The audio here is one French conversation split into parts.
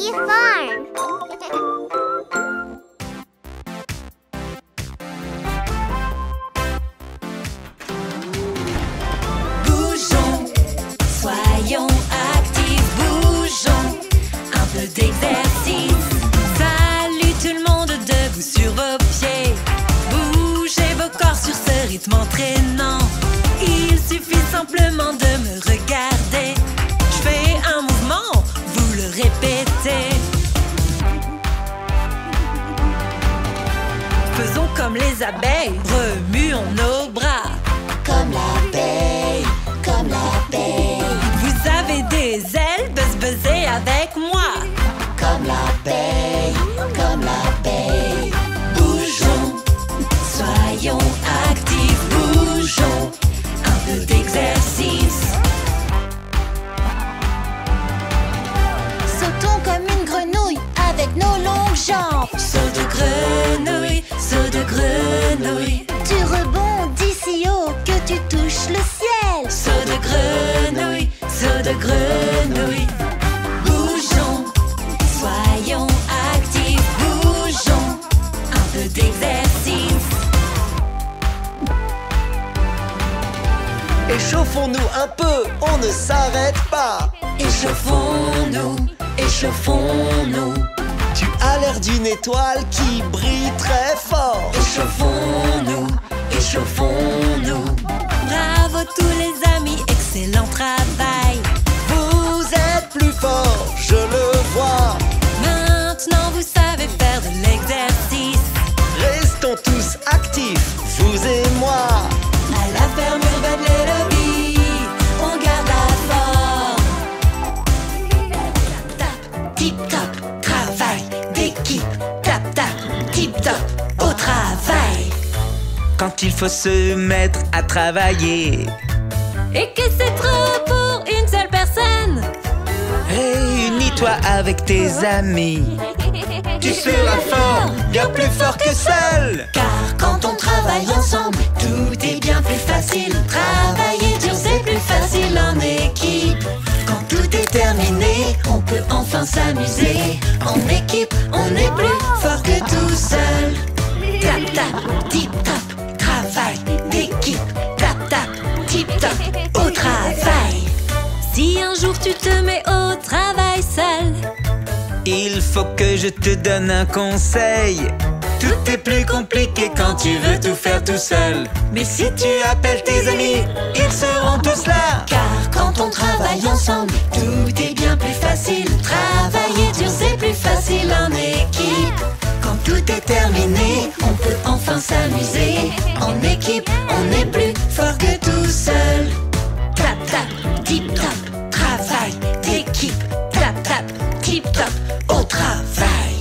Happy Farm. Bougeons, soyons actifs, bougeons, un peu d'exercice. Salut tout le monde, debout sur vos pieds. Bougez vos corps sur ce rythme entraînant. Il suffit simplement de me regarder. Je fais un mouvement, vous le répétez. Faisons comme les abeilles, remuons nos bras. Comme l'abeille, comme l'abeille. Vous avez des ailes, buzz buzzez avec moi. Comme l'abeille, comme l'abeille. Bougeons, soyons actifs, bougeons, un peu d'exercice. Sautons comme une grenouille avec nos longues jambes. Saut de grenouille, saut de grenouille. Tu rebondis si haut que tu touches le ciel. Saut de grenouille, saut de grenouille. Bougeons, soyons actifs, bougeons, un peu d'exercice. Échauffons-nous un peu, on ne s'arrête pas. Échauffons-nous, échauffons-nous. Tu as l'air d'une étoile qui brille très fort. Échauffons-nous, échauffons-nous. Bravo tous les amis, excellent travail. Vous êtes plus forts, je le vois. Maintenant vous savez faire de l'exercice. Restons tous actifs, vous et moi. À la ferme urbaine les lobbies, on garde la forme. Tap, tip top, travail d'équipe. Tap, tap, tip top, au travail. Quand il faut se mettre à travailler, Et que c'est trop pour une seule personne. réunis-toi avec tes amis. Tu seras fort, bien plus fort que seul. Car quand on travaille ensemble, tout est bien plus facile. Travailler dur, c'est plus facile en équipe. Quand tout est terminé, on peut enfin s'amuser. En équipe, on est plus fort que tout seul. Tap, tap, tip, top, travail d'équipe. Tap, tap, tip, top, au travail. Si un jour tu te mets au travail seul, Il faut que je te donne un conseil. Tout est plus compliqué quand tu veux tout faire tout seul. Mais si tu appelles tes amis, ils seront tous là. car quand on travaille ensemble, tout est bien plus facile. Travailler dur, c'est plus facile en équipe. Quand tout est terminé, on peut enfin s'amuser. En équipe, on est plus fort que tout seul. Tap, tap, tip, top, travail d'équipe. Tap, tap, tip, top, au travail.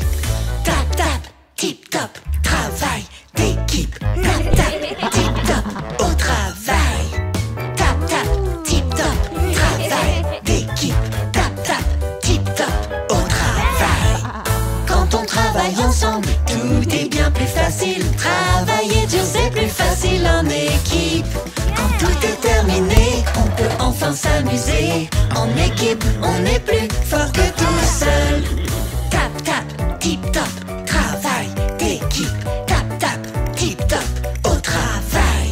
Tap, tap, tip, top, travail d'équipe. Tap, tap, tip, top, au travail. Tap, tap, tip, top, travail d'équipe. Tap, tap, tip, top, au travail. Quand on travaille ensemble, tout est bien plus facile. Travailler dur, c'est plus facile en équipe. Quand tout est terminé, on peut enfin s'amuser. En équipe, on est plus fort que tout seul. Tap, tap, tip, top, travail d'équipe. Tap, tap, tip, top, au travail.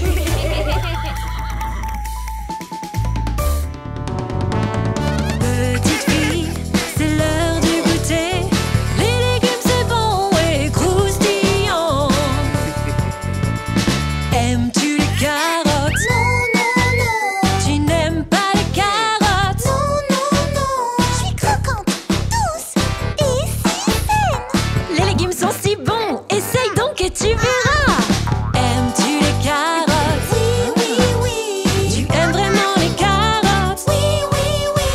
Petite fille, c'est l'heure du goûter. Les légumes c'est bon et croustillant. Aimes-tu les carottes? Non, non, non. Tu n'aimes pas les carottes? Non, non, non. Je suis croquante, douce et si saine. Les légumes sont si bons, essaye donc et tu verras. Aimes-tu les carottes? Oui, oui, oui. Tu aimes vraiment les carottes? Oui, oui, oui.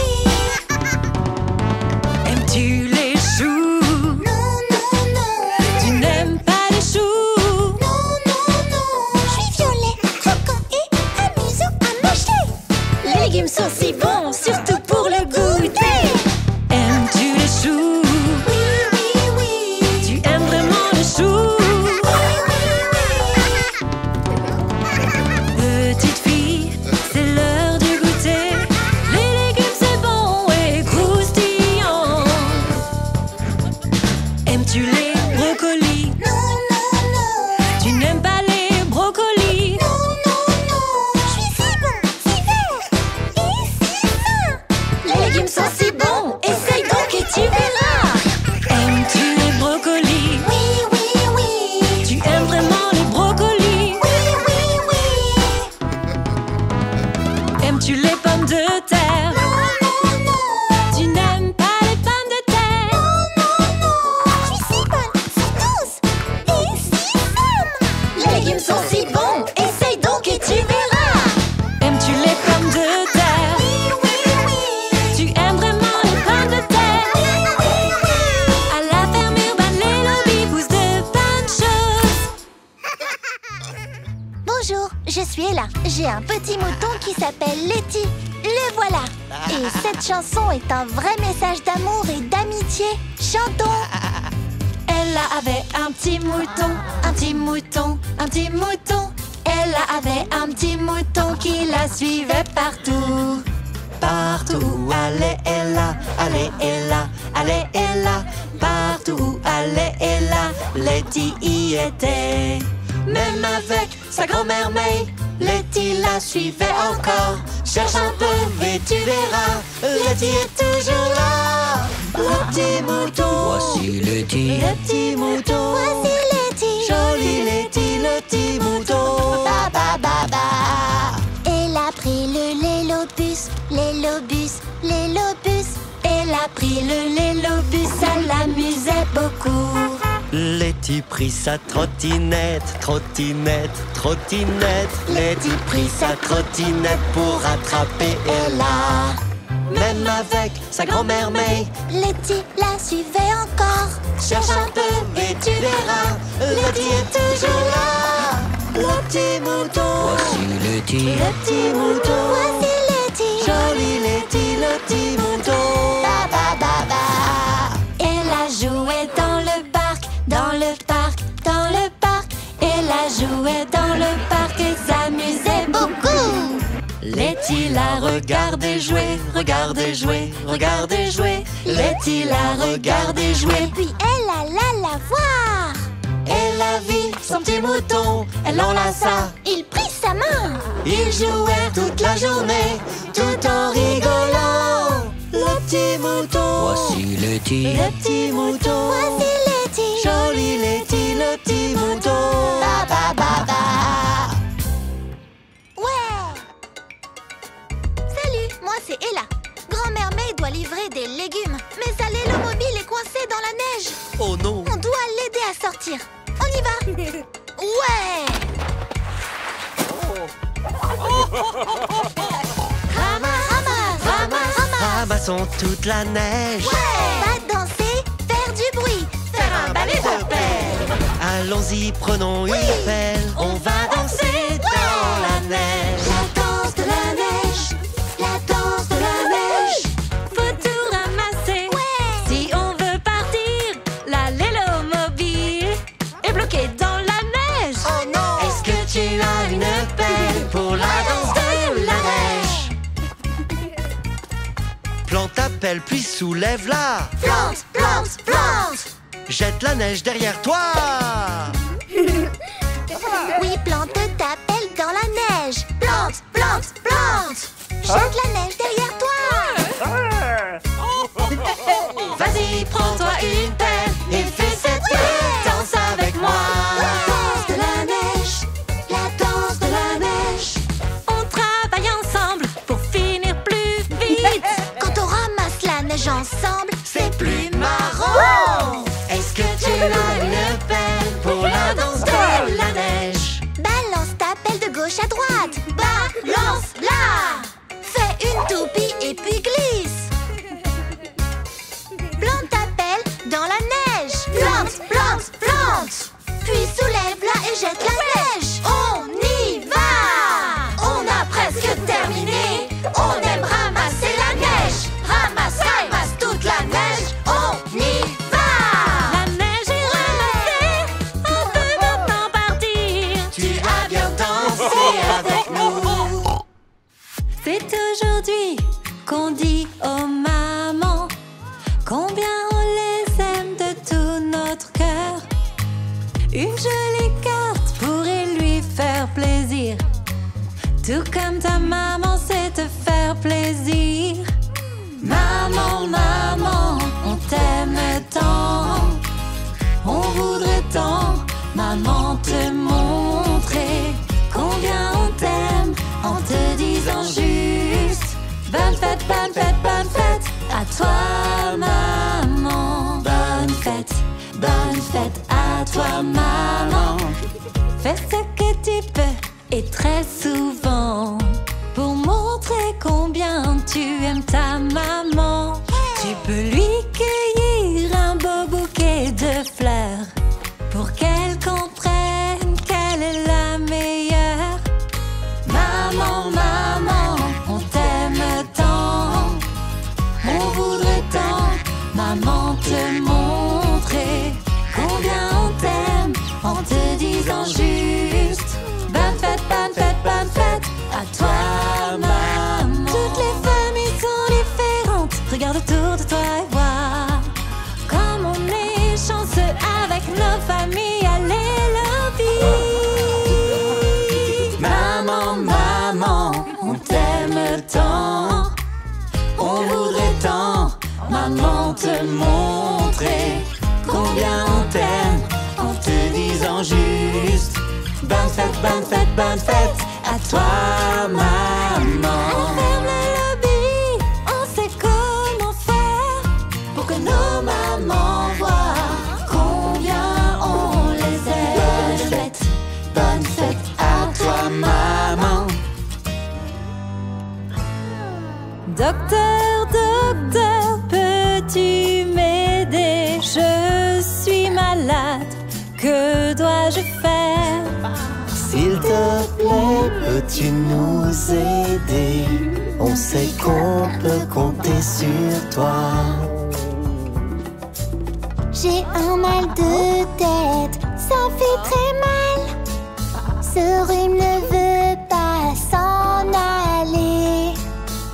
Aimes-tu les choux? Non, non, non. Tu n'aimes pas les choux? Non, non, non. Je suis violet, croquant et amusant à manger. Les légumes sont si bons, surtout pour le goûter. Aimes-tu les choux? Oui, oui, oui. Tu aimes vraiment les choux? Petite fille, c'est l'heure du goûter. Les légumes c'est bon et croustillant. Aimes-tu les pommes de terre? Non, non, non. Tu n'aimes pas les pommes de terre? Non, non, non. Je suis si bonne, si douce et si saine. Les légumes sont si bons, essaye donc et tu verras. Aimes-tu les pommes de terre? Oui, oui, oui. Tu aimes vraiment les pommes de terre? Oui, oui, oui. À la ferme urbaine, les lobbies poussent de bonnes choses. Bonjour, je suis Ella. J'ai un petit mouton qui s'appelle Letty. Le voilà. Et cette chanson est un vrai message d'amour et d'amitié. Chantons. Ella avait un petit mouton, un petit mouton, un petit mouton. Ella avait un petit mouton qui la suivait partout. Partout où allait Ella, allait Ella, allait Ella. Partout où allait Ella, Letty y était. Même avec sa grand-mère May, Letty la suivait encore. Cherche un peu et tu verras, Letty est toujours là. Le petit mouton, voici Letty. Le petit mouton, Voici Letty. joli Letty, le petit mouton. Ba, ba, ba, ba. Elle a pris le lélobus, lélobus, lélobus. Elle a pris le lélobus, ça l'amusait beaucoup. Letty prit sa trottinette, trottinette, trottinette. Letty prit sa trottinette pour rattraper Ella. Même avec sa grand-mère May, Letty la suivait encore. cherche un peu et tu verras, Letty est toujours là. Le petit mouton, voici Letty. Le petit mouton, Voici Letty. joli Letty, le petit mouton. Ba, ba, ba, ba. Elle a joué dans le parc, dans le parc, dans le parc. Elle a joué dans le parc et s'amusait beaucoup. Letty la regardait jouer, regardait jouer, regardait jouer. Letty la regardait jouer. Puis elle alla la voir. Elle a vu son petit mouton, elle l'enlaça. Il prit sa main. Ils jouèrent toute la journée, tout en rigolant. Le petit mouton, voici Letty. Le petit mouton, Voici Letty. joli Letty, le petit mouton. Ba, ba, ba, ba. Ouais. Salut, moi c'est Ella. Grand-mère May doit livrer des légumes. Mais sa lélomobile est coincée dans la neige. oh non. On doit l'aider à sortir. On y va. Ouais. Ramasse, ramasse, ramasse, ramasse. Ramassons toute la neige. Ouais. Va danser, faire du bruit, faire un balai de pelle. Allons-y, prenons une pelle. On va danser dans la neige. La danse de la neige, la danse de la neige. Faut tout ramasser. Ouais. Si on veut partir, la lélomobile est bloquée dans la neige. Oh non. Est-ce que tu as une pelle pour la danse de la neige? Plante ta pelle, puis soulève-la. Plante, plante, plante. Jette la neige derrière toi. Oui, plante ta pelle dans la neige. Plante, plante, plante. Jette la neige derrière toi. Vas-y, prends-toi une pelle et fais cette danse avec moi. La danse de la neige, la danse de la neige. On travaille ensemble pour finir plus vite. Quand on ramasse la neige ensemble, C'est plus marrant. Est-ce que tu as une pelle pour la danse de la neige? balance ta pelle de gauche à droite. Balance-la. Fais une toupie et puis glisse. Plante ta pelle dans la neige. Plante, plante, plante. Puis soulève-la et jette la neige. On y va. On a presque terminé. On aime ramasser la neige. Ramasse, ramasse toute la neige. On y va. La neige est ramassée, on peut maintenant partir. Tu as bien dansé avec nous. C'est aujourd'hui qu'on dit aux mamans combien on les aime de tout notre cœur. Une jolie carte pourrait lui faire plaisir, tout comme ta maman sait te faire plaisir. Maman, maman, on t'aime tant, on voudrait tant, maman, te montrer combien on t'aime en te disant juste toi maman. Fais ce que tu peux et très souvent pour montrer combien tu aimes ta maman. Tu peux lui cueillir un beau bouquet de fleurs pour qu'elle comprenne qu'elle est la meilleure. Maman, maman, on t'aime tant, on voudrait tant, maman, te montrer combien on t'aime en te disant juste bonne fête, bonne fête, bonne fête à toi, maman. Toutes les familles sont différentes, regarde autour de toi et vois comme on est chanceux avec nos familles. Allez, lobby. Maman, maman, on t'aime tant, on voudrait tant, maman, te montrer combien on t'aime en te disant juste bonne fête, bonne fête, bonne fête à toi, maman. On ferme le lobby, on sait comment faire pour que nos mamans voient combien on les aime. Bonne fête à toi, maman. Docteur, docteur, peux-tu m'aider? Je suis malade, que dois-je faire? S'il te plaît, peux-tu nous aider? On sait qu'on peut compter sur toi. J'ai un mal de tête, ça fait très mal. Ce rhume ne veut pas s'en aller.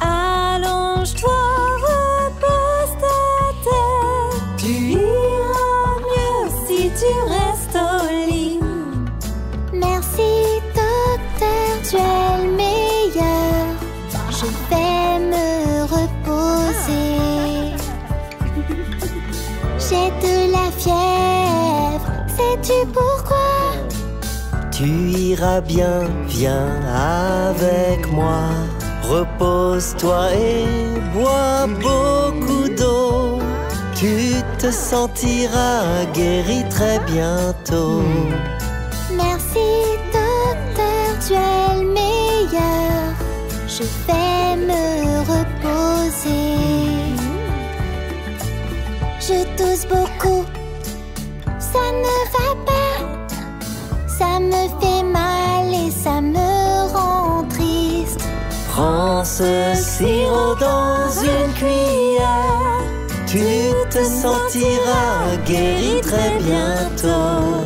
Allonge-toi, repose ta tête. Tu iras mieux si tu restes au lit. Merci docteur, tu es le meilleur. Je vais me reposer. J'ai de la fièvre, sais-tu pourquoi? Tu iras bien, viens avec moi. Repose-toi et bois beaucoup d'eau. Tu te sentiras guéri très bientôt. Merci docteur, tu es le meilleur. Je vais me reposer. Je tousse beaucoup, ça ne va pas. Ça me fait mal et ça me rend triste. Prends ce sirop dans une cuillère. Tu te sentiras guéri très bientôt.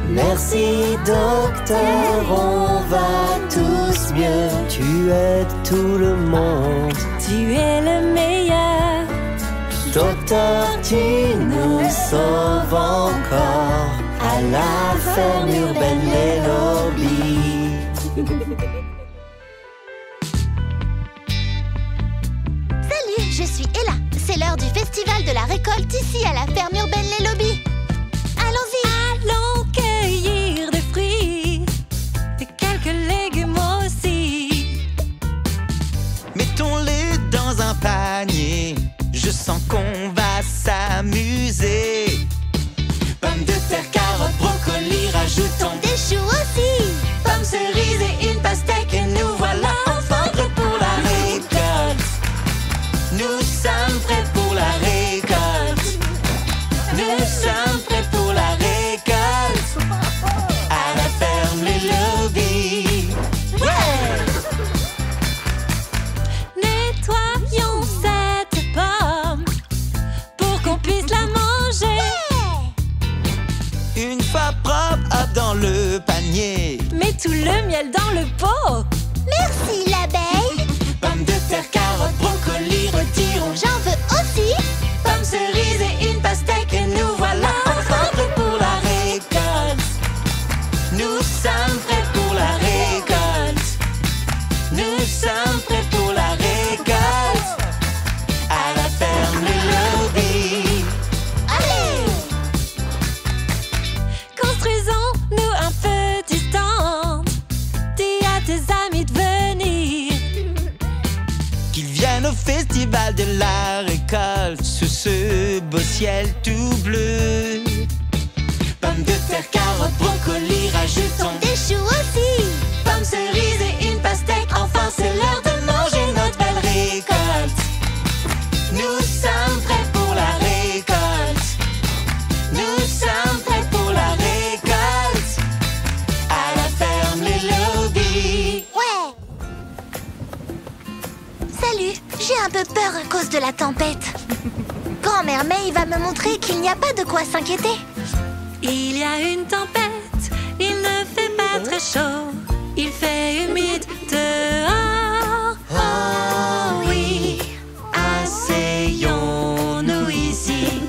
Merci docteur, on va tous mieux. Tu aides tout le monde. Tu es le meilleur. Docteur, tu nous sauves encore. À la ferme urbaine Les Lobbies. Salut, je suis Ella. C'est l'heure du festival de la récolte ici à la ferme urbaine Les Lobbies. Allons-y. Allons cueillir des fruits et quelques légumes aussi. Mettons-les dans un panier. Je sens qu'on va s'amuser. Pommes de terre, carottes, brocolis, rajoutons Des choux aussi. Pommes, cerises et une pastèque. Et nous voilà enfin prêts pour la récolte. Nous sommes prêts pour la récolte. Nous sommes prêts pour la récolte. À la ferme Les Lobbies. Ouais! Nettoyons cette pomme pour qu'on puisse la manger. Une fois propre, hop dans le panier. Mets tout le miel dans le pot. Merci l'abeille. Pommes de terre, carottes, brocolis, retirons. J'en veux aussi. Pommes, cerises et une pastèque. Et nous voilà enfin prêts pour la récolte. Nous sommes prêts pour la récolte. Nous sommes prêts pour la récolte. À la ferme Les Lobbies. Allez. Construisons-nous un petit stand. Dis à tes amis de venir. Qu'ils viennent au festival de la récolte sous ce beau ciel tout bleu. Pommes pommes de terre, carottes, brocolis, rajoutons des choux aussi. pommes, cerises et une pastèque. Enfin, c'est l'heure de manger notre belle récolte. Nous sommes prêts pour la récolte. Nous sommes prêts pour la récolte. À la ferme, les lobbies. Ouais. Salut, j'ai un peu peur à cause de la tempête. Grand-mère May va me montrer qu'il n'y a pas de quoi s'inquiéter. Il y a une tempête, il ne fait pas très chaud, il fait humide dehors. Oh oui, asseyons-nous ici.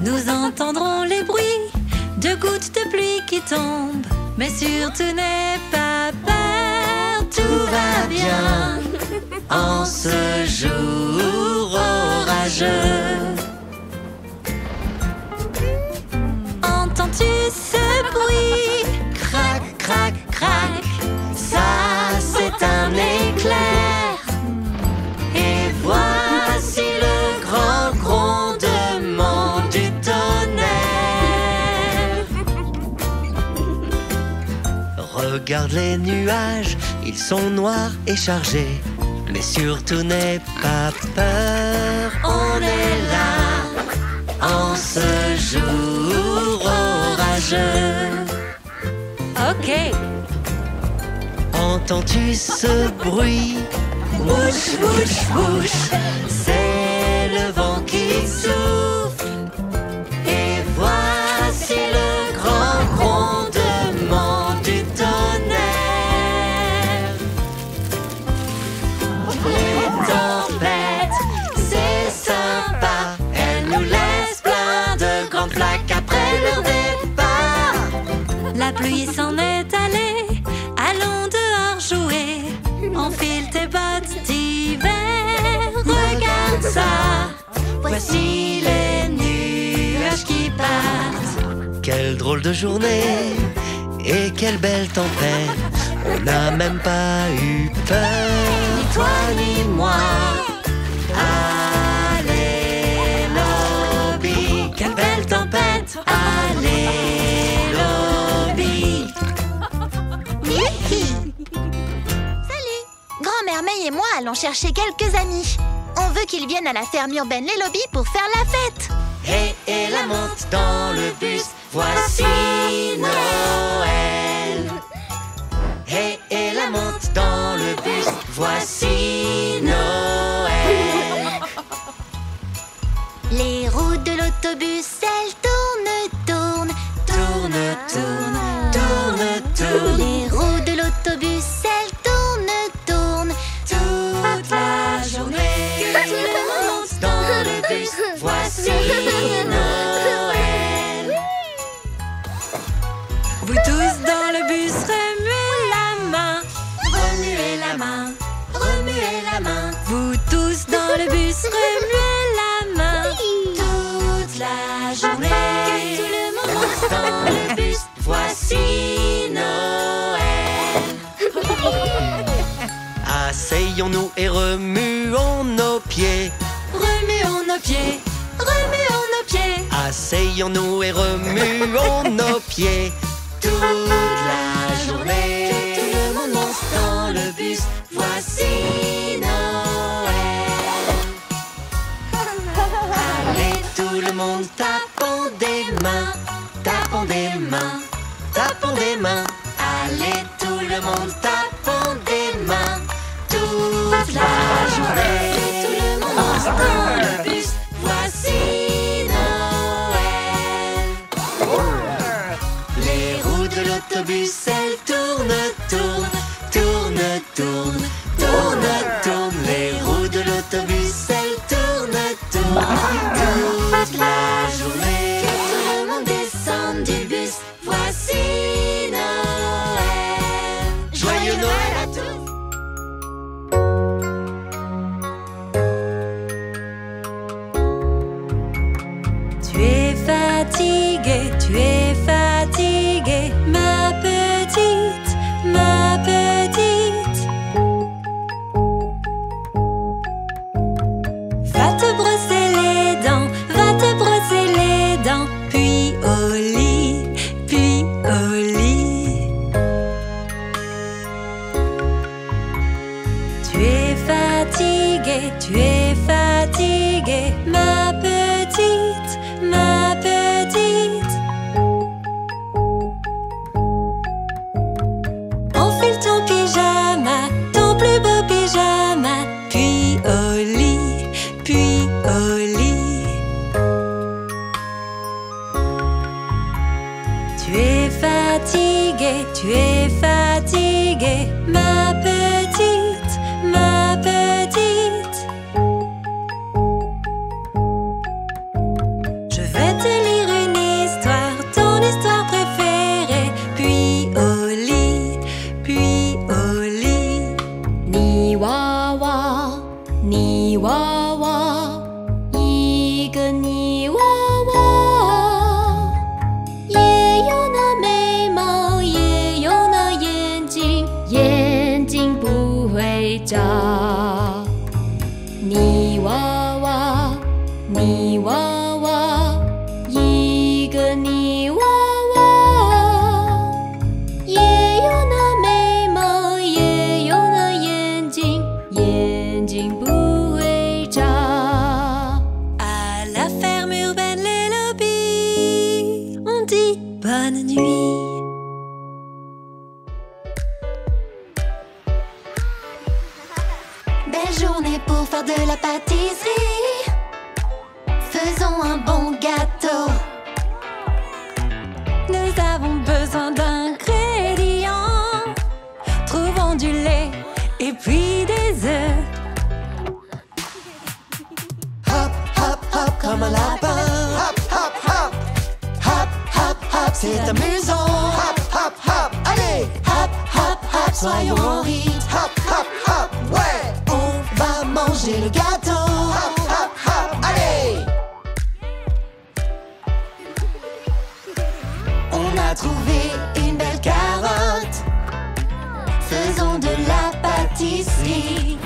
Nous entendrons les bruits de gouttes de pluie qui tombent, mais surtout n'aie pas peur, tout va bien En ce jour orageux. Entends-tu ce bruit? Crac, crac, crac, ça c'est un éclair. Et voici le grand grondement du tonnerre. Regarde les nuages, ils sont noirs et chargés. Mais surtout n'aie pas peur, On est là en ce jour orageux. Ok, entends-tu ce bruit? Bouche, bouche, bouche, c'est le vent qui souffle. Et voici le grand grondement du tonnerre. Les tempêtes, c'est sympa, elles nous laissent plein de grandes flaques après leur départ. la pluie s'en est allée, allons dehors jouer. Enfile tes bottes d'hiver, regarde ça. Voici les nuages qui partent. Quelle drôle de journée et quelle belle tempête. On n'a même pas eu peur. Ni toi ni moi. Allez, lobby. Quelle belle tempête! Allez, lobby. Salut. Grand-mère May et moi allons chercher quelques amis. On veut qu'ils viennent à la ferme urbaine Les Lobbies pour faire la fête. Hey, et la monte dans le bus. Voici Noël. Hey, et la monte dans le bus. Voici Noël. Les roues de l'autobus, elles tournent, tournent, Tourne, tourne, tourne, tourne. Les roues de l'autobus, elles tournent, tournent. Toute la journée, tout le monde dans le bus. Voici Noël. Vous tous dans le bus, remuez la main. Remuez la main, remuez la main. Vous tous dans le bus, remuez la main. Toute la journée, tout le monde dans le bus. Voici Noël. Asseyons-nous et remuons nos pieds. Remuons nos pieds, remuons nos pieds. Asseyons-nous et remuons nos pieds. Toute la journée, tout le monde monte dans le bus. Voici Noël. Allez, tout le monde, tapons des mains, tapons des mains, tapons des mains. Allez, tout le monde, tapons des mains. Toute la journée, tout le monde monte dans le bus. Voici Noël. Les roues de l'autobus, elles tournent, tournent, tournent, tournent, tournent, tournent. Les roues de l'autobus, elles tournent, tournent, toute la journée. Que tout le monde descende du bus. Voici Noël. Joyeux Noël. fatiguée, tu es fatiguée, ma petite, ma petite. Enfile ton pyjama, ton plus beau pyjama, puis au lit, puis au lit. Tu es fatiguée, ma petite, ma petite. Je vais te lire une histoire, ton histoire préférée, puis au lit, puis au lit. Ni娃娃，泥娃娃，一个泥娃娃，也有那眉毛，也有那眼睛，眼睛不会眨。泥娃娃，泥娃娃，一个泥娃娃，也有那眉毛，也有那眼睛，眼睛不会眨。À la ferme urbaine les lobbies, on dit bonne nuit. Belle journée pour faire de la pâtisserie. Faisons un bon gâteau. Nous avons besoin d'ingrédients. Trouvons du lait et puis des œufs. Hop, hop, hop, comme un lapin. Hop, hop, hop. Hop, hop, hop, c'est amusant. Hop, hop, hop, allez. Hop, hop, hop, soyons en rythme. Hop, hop, hop, ouais. On va manger le gâteau. Hop, hop, hop, allez. On a trouvé une belle carotte. Faisons de la pâtisserie.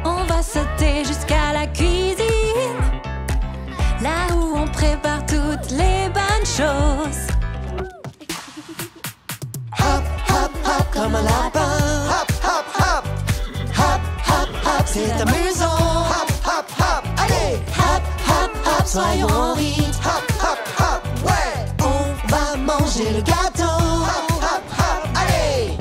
On va sauter jusqu'à la cuisine, là où on prépare toutes les bonnes choses. Hop, hop, hop, comme un lapin. Hop, hop, hop. Hop, hop, hop, c'est amusant. Hop, hop, hop, allez. Hop, hop, hop, soyons en rythme. Hop, hop, hop, ouais. On va manger le gâteau. Hop, hop, hop, allez.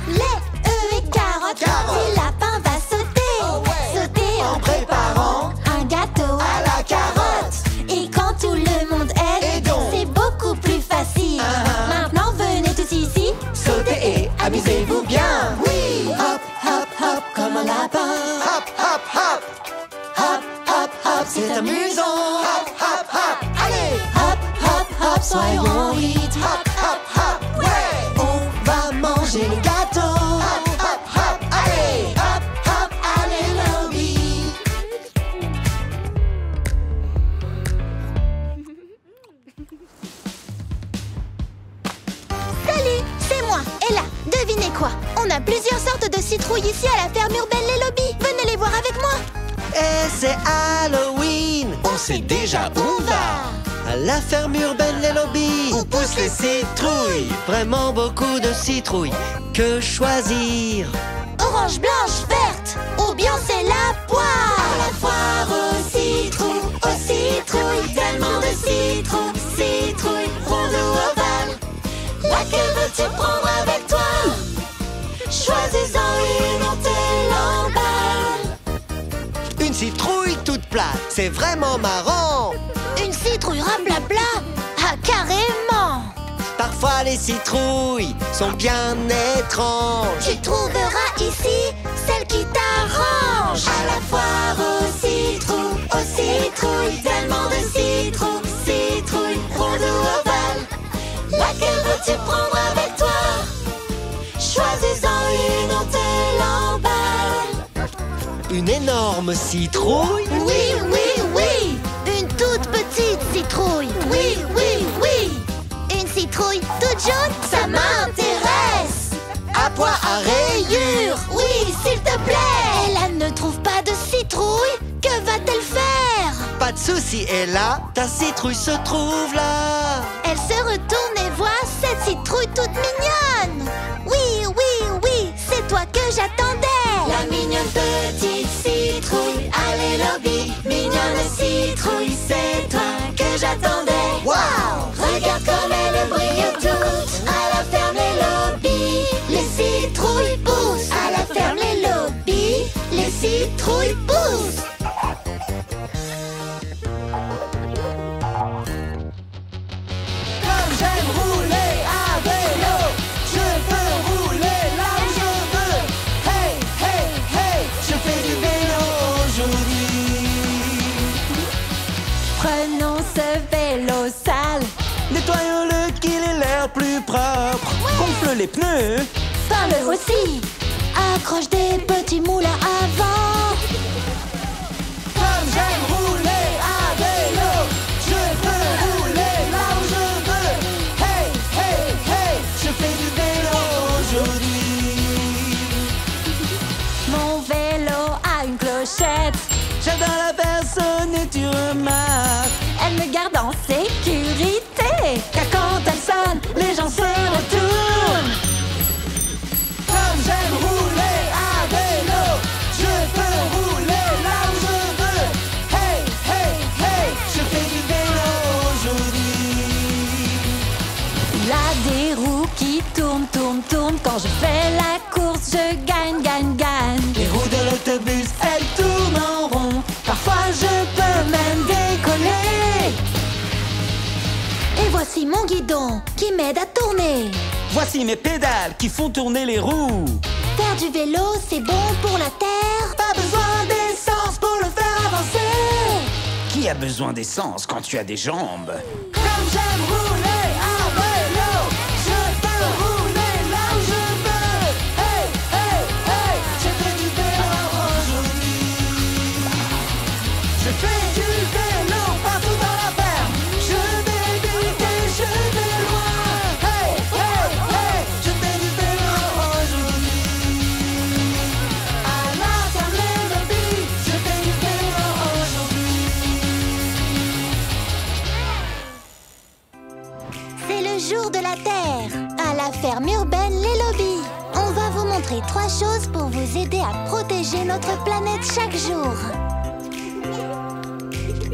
Lait, œufs et carottes. Carottes. Si lapin va sauter, Oh ouais. sauter En préparant un gâteau à la carotte. Et quand tout le monde Et aide, donc c'est beaucoup plus facile. Maintenant venez tous ici. sautez et amusez-vous bien. Oui. Hop, hop, hop, comme un lapin. Hop, hop, hop. Hop, hop, hop, c'est amusant. Hop, hop, hop, allez. Hop, hop, hop, soyons en rythme. Hop, hop, hop, ouais. On va manger le gâteau. Hop, hop, hop, allez. Hop, hop, allez, lobby. Salut, c'est moi, Ella. Devinez quoi? On a plusieurs sortes de citrouilles ici à la ferme urbaine Les Lobbies. Venez les voir avec moi. Et c'est Halloween. On sait déjà où on va. À la ferme urbaine Les Lobbies, où poussent les citrouilles. Vraiment beaucoup de citrouilles. Que choisir? Orange, blanche, verte, ou bien c'est la poire. À la foire aux citrouilles, tellement de citrouilles, rondes ou ovales. Laquelle veux-tu prendre avec toi? Choisis-en une, on te l'emballe. Une citrouille toute plate, c'est vraiment marrant. Une citrouille rablabla. Ah, carrément. Parfois les citrouilles sont bien étranges. Tu trouveras ici celle qui t'arrange. À la foire aux citrouilles, tellement de citrouilles, rondes ou ovales. Laquelle veux-tu prendre avec toi? Choisis-en une, on te l'emballe. Une énorme citrouille. Oui, oui, oui. Une toute petite citrouille. Oui, oui, oui. Une citrouille toute jaune, ça m'intéresse. À pois, à rayures. Oui, s'il te plaît. Ella ne trouve pas de citrouille. Que va-t-elle faire? Pas de souci, Ella, ta citrouille se trouve là. Elle se retourne et voit cette citrouille toute mignonne. Oui, oui, oui, propre. Gonfle les pneus. Peins-le aussi. Accroche des petits moulins à vent. Comme j'aime rouler à vélo, je peux rouler là où je veux. Hey, hey, hey, je fais du vélo aujourd'hui. Mon vélo a une clochette. J'adore la personne et tu remarques. Elle me garde en sécurité. Car quand elle sonne, les gens se retournent. Comme j'aime rouler à vélo, je peux rouler là où je veux. Hey, hey, hey, je fais du vélo aujourd'hui. Il a des roues qui tournent, tournent, tournent. Quand je fais la course, je gagne, gagne, gagne. Les roues de l'autobus, elles tournent en rond. Parfois je peux même décoller. Et voici mon guidon qui m'aide à tourner. Voici mes pédales qui font tourner les roues. Faire du vélo, c'est bon pour la terre. Pas besoin d'essence pour le faire avancer. Qui a besoin d'essence quand tu as des jambes? Comme j'aime rouler à vélo, je peux rouler là où je veux. Hey, hey, hey, je fais du vélo aujourd'hui. Je fais du vélo partout dans la ferme. Je vais vite et je vais loin. Hey, hey, hey, je fais du vélo aujourd'hui. À la ferme les lobbies, je fais du vélo aujourd'hui. C'est le jour de la Terre. À la ferme urbaine Les Lobbies. On va vous montrer 3 choses pour vous aider à protéger notre planète chaque jour.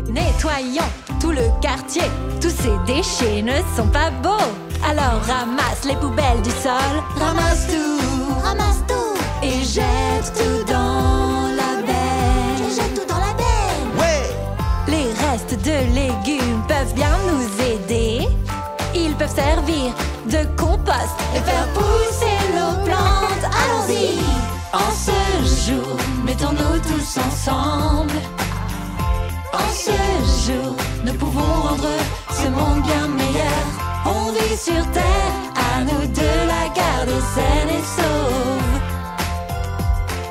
Nettoyons tout le quartier. Tous ces déchets ne sont pas beaux. Alors ramasse les poubelles du sol. Ramasse tout Ramasse tout et jette tout dans la et benne. jette tout dans la benne. Ouais! Les restes de légumes peuvent bien nous aider. Ils peuvent servir de compost et faire pousser nos plantes. Allons-y! En ce jour, mettons-nous tous ensemble. En ce jour, nous pouvons rendre ce monde bien meilleur. On vit sur terre, à nous de la garder saine et sauve.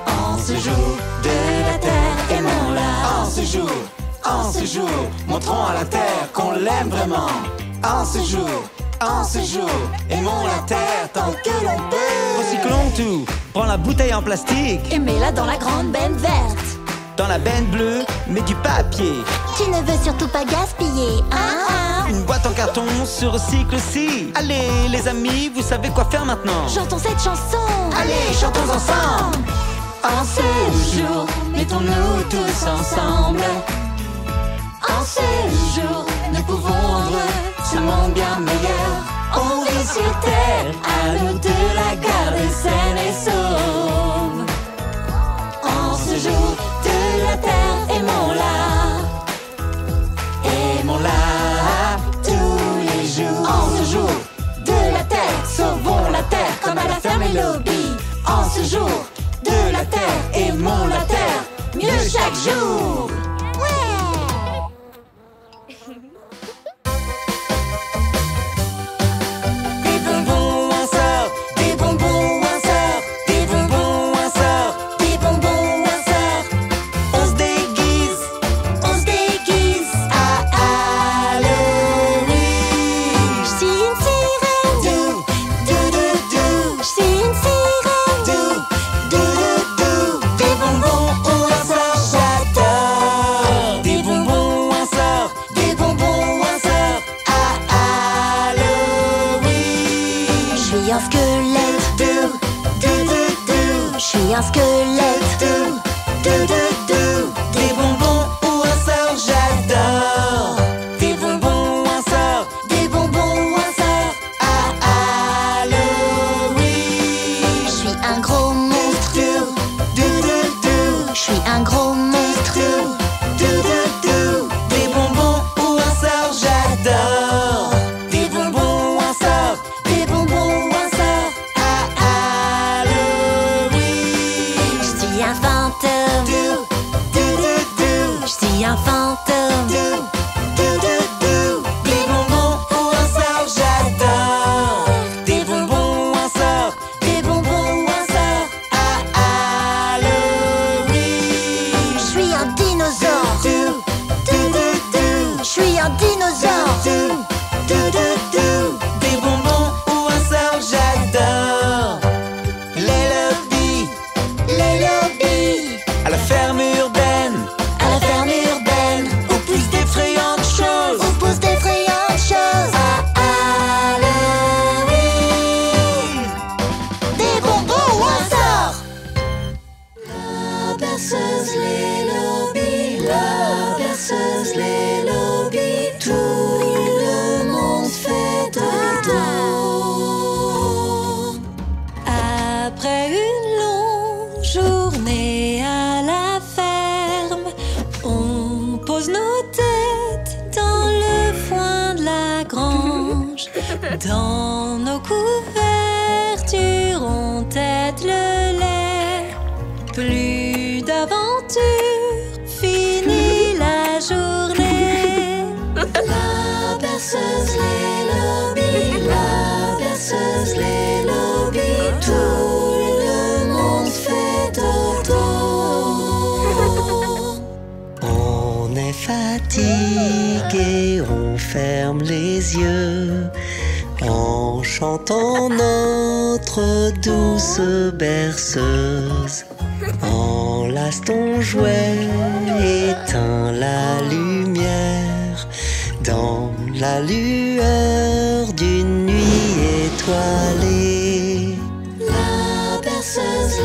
En ce jour de la terre, aimons-la. En ce jour, montrons à la terre qu'on l'aime vraiment. En ce jour, aimons la terre tant que l'on peut. Recyclons tout, prends la bouteille en plastique. Et mets-la dans la grande benne verte. Dans la benne bleue, mets du papier. Tu ne veux surtout pas gaspiller, hein? Une boîte en carton se recycle aussi. Allez les amis, vous savez quoi faire maintenant. Chantons cette chanson. Allez, chantons ensemble. En ce jour, mettons-nous tous ensemble. En ce jour, nous pouvons rendre ce monde bien meilleur. On vit sur terre, à nous de la garder saine et sauve. En ce jour de la terre, aimons-la. Aimons-la tous les jours. En ce jour de la terre, sauvons la terre comme à la ferme Les Lobbies. En ce jour de la terre, aimons la terre mieux chaque jour. Des bonbons un sort, des bonbons un sort, des bonbons un sort, des bonbons un sort. On se déguise à Halloween. Je suis une sirène. Dou, dou, dou, dou. Je suis une sirène. Dou, dou, dou, dou. Des bonbons ou un sort, j'adore. Des bonbons un sort, des bonbons un sort à Halloween. Je suis un squelette. Dou, dou, dou, dou. Je suis un squelette. Dou, dou, dou, dou. Des bonbons ou un sort, j'adore. Des bonbons un sort, des bonbons un sort à Halloween. Je suis un gros monstre. Dou, dou, dou, dou. Je suis un gros monstre. Dou, dou, dou, dou. Des bonbons ou un sort, j'adore. Des bonbons un sort, des bonbons un sort à Halloween. Je suis un fantôme. Dou, dou, dou, dou. Je suis un fantôme. Dou, dou, dou, dou. Des bonbons ou un sort, j'adore. Des bonbons ou un sort, j'adore. Les lobbies, à la ferme urbaine, où poussent d'effrayantes choses. Halloween. Des bonbons ou un sort. La berceuse, les lobbies, tout le monde fait dodo. Après une longue journée à la ferme, on pose nos têtes dans le foin de la grange. Dans nos couvertures, on tète le lait. Plus d'aventure, fini la journée. La berceuse, les lobbies, tout le monde fait dodo. On est fatigué, on ferme les yeux en chantant notre douce berceuse. Enlace ton jouet, éteins la lumière dans la lueur d'une nuit étoilée. La berceuse,